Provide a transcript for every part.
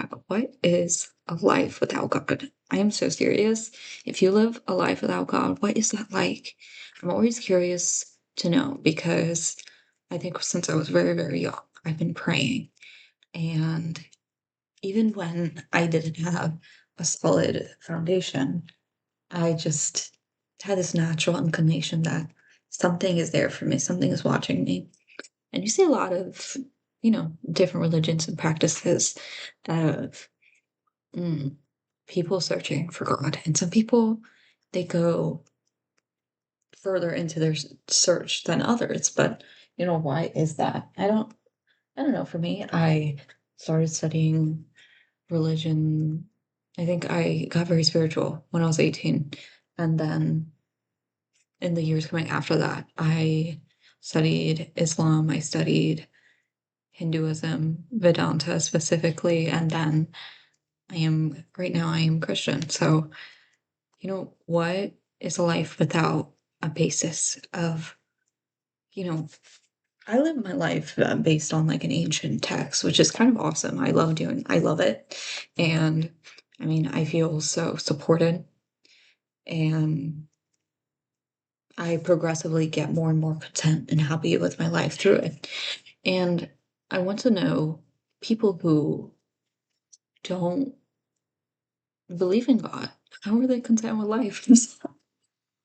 back, what is a life without God? I am so serious. If you live a life without God, what is that like? I'm always curious to know because I think since I was very, very young, I've been praying. And even when I didn't have a solid foundation, I just had this natural inclination that something is there for me, something is watching me. And you see a lot of, different religions and practices of mm, people searching for God. And some people, they go further into their search than others. But, why is that? I don't know. For me, I started studying religion. I think I got very spiritual when I was 18. And then in the years coming after that, I studied Islam, I studied Hinduism, Vedanta specifically, and then right now I am Christian. So, what is a life without a basis of, you know, I live my life based on like an ancient text, which is kind of awesome. I love it. And I mean, I feel so supported and I progressively get more and more content and happy with my life through it. And I want to know people who don't believe in God. How are they content with life?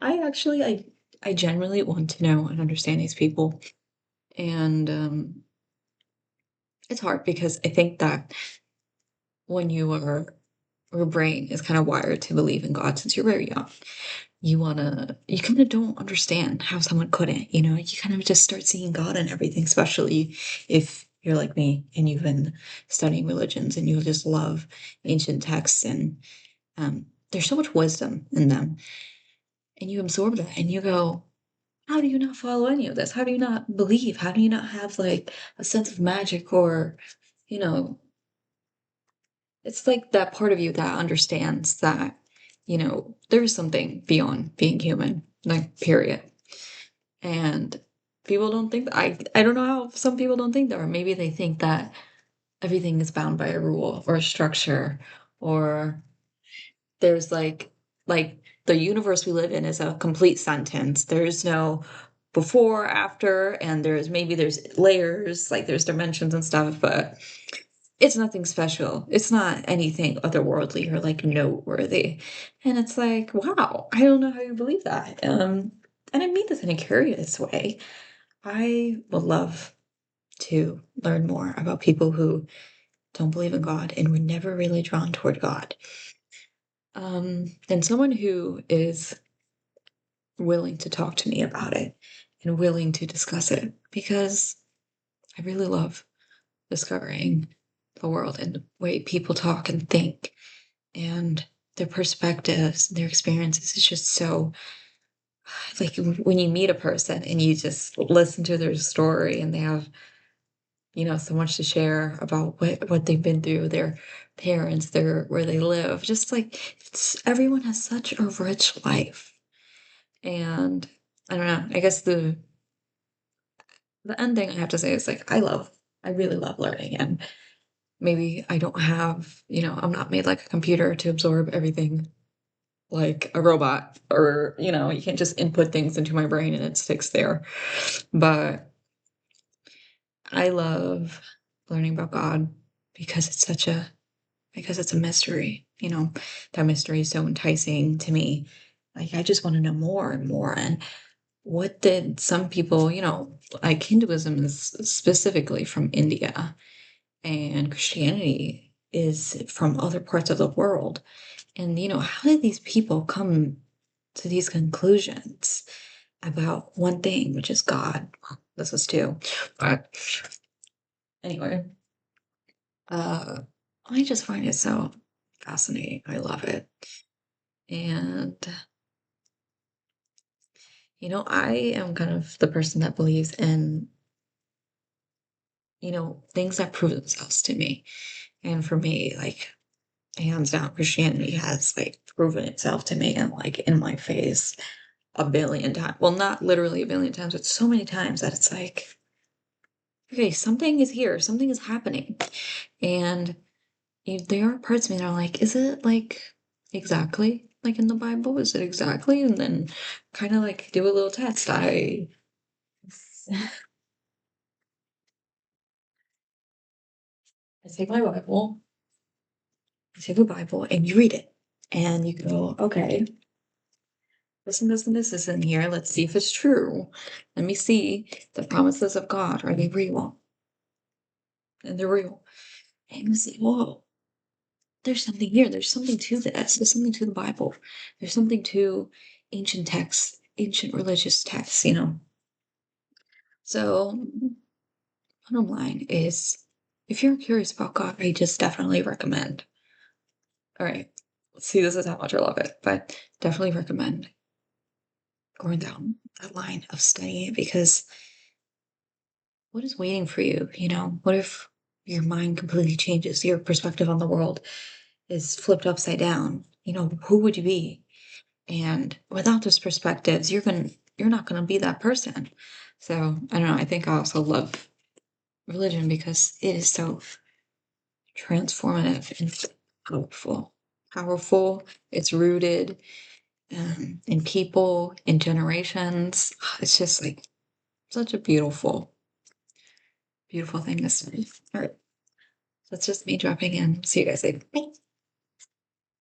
I genuinely want to know and understand these people. And it's hard because I think that when your brain is kind of wired to believe in God since you're very young. You kind of don't understand how someone couldn't, you kind of just start seeing God in everything, especially if you're like me and you've been studying religions and you just love ancient texts and there's so much wisdom in them. And you absorb that and you go, how do you not follow any of this? How do you not believe? How do you not have like a sense of magic or, you know, it's like that part of you that understands that, there's something beyond being human, like period. And people don't think that I don't know how some people don't think that, or maybe they think that everything is bound by a rule or a structure, or there's like the universe we live in is a complete sentence. There's no before, after, and there's layers, like there's dimensions and stuff, but it's nothing special. It's not anything otherworldly or like noteworthy. And it's like, wow, I don't know how you believe that. And I mean this in a curious way. I would love to learn more about people who don't believe in God and were never really drawn toward God. And someone who is willing to talk to me about it and willing to discuss it because I really love discovering the world and the way people talk and think and their perspectives, their experiences is just so like when you meet a person and you just listen to their story and they have, so much to share about what they've been through, their parents, their where they live. Just like everyone has such a rich life. And I don't know, I guess the end thing I have to say is like I really love learning and maybe I don't have, I'm not made like a computer to absorb everything like a robot or, you can't just input things into my brain and it sticks there. But I love learning about God because because it's a mystery, that mystery is so enticing to me. Like I just want to know more and more. And what did some people, like Hinduism is specifically from India and Christianity is from other parts of the world. And, how did these people come to these conclusions about one thing, which is God? Well, this is too. But anyway, uh, I just find it so fascinating. I love it. And, I am kind of the person that believes in, things that prove themselves to me. And for me, like, hands down, Christianity has like proven itself to me and like in my face a billion times. Well, not literally a billion times, but so many times that it's like, okay, something is here, something is happening. And there are parts of me that are like, is it like exactly like in the Bible? Is it exactly? And then kind of like do a little test. I take my Bible, I take the Bible, and you read it. And you go, okay, this is in here. Let's see if it's true. Let me see the promises of God. Are they real? And they're real. And you say, whoa, there's something here. There's something to this. There's something to the Bible. There's something to ancient texts, ancient religious texts, you know. So, bottom line is if you're curious about God, I just definitely recommend. All right, let's see, this is how much I love it, but definitely recommend going down that line of studying it because what is waiting for you? You know, what if your mind completely changes, your perspective on the world is flipped upside down? You know, who would you be? And without those perspectives, you're not gonna be that person. So I don't know. I think I also love religion because it is so transformative and powerful. Powerful. It's rooted in people, in generations. It's just like such a beautiful, beautiful thing to see. All right. That's just me dropping in. See you guys later. Bye.